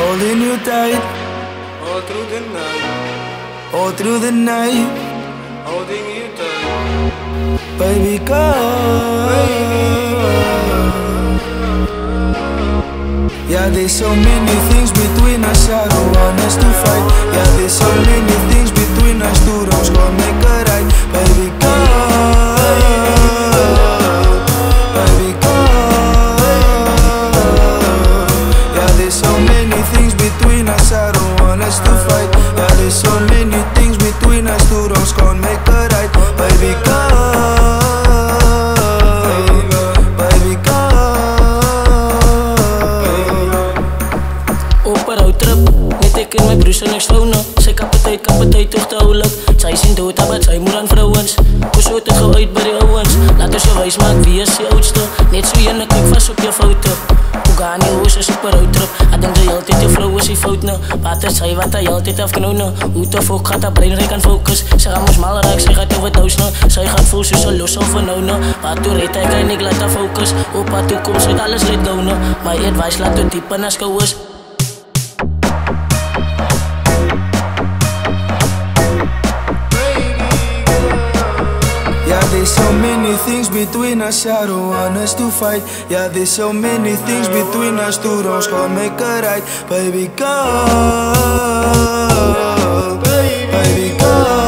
Holding you tight all through the night, all through the night. holding you tight, Baby, yeah, there's so many things between us, I don't want us to fight. Yeah, there's so many things between us, two wrongs gon' make a right. Baby, baby, yeah, there's so many things between us, I don't want us to fight. Yeah, there's so many things between us, two wrongs gon' make a right. Baby, ek en my broers en ek slou nou. Sy kapiteit, terug te oulik. Sy sien dood, maar sy moer aan vrouwens. Koes het gauw uit by die ouwens. Laat ons jou wijs maak, wie is die oudste? Net so jyne, kyk vast op jou foute. Hoe gaan die hoes is op een roadtrip. Ek denk die altyd, jou vrou is die fout nou. Wat is sy, wat hy altyd afknou nou. Hoe te volk gaat haar breinrijk aan focus. Sy gaan ons mal raak, sy gaat over het huis nou. Sy gaat voel soos een los over nou nou. Wat toe red hy, kan ek laat haar focus. Op haar toekomst, het alles let gauw nou. My advice laat toe diep in haar skouwers. Yeah, there's so many things between us, I don't want us to fight. Yeah, there's so many things between us, two wrongs gon' make a right. Baby, go, baby, go.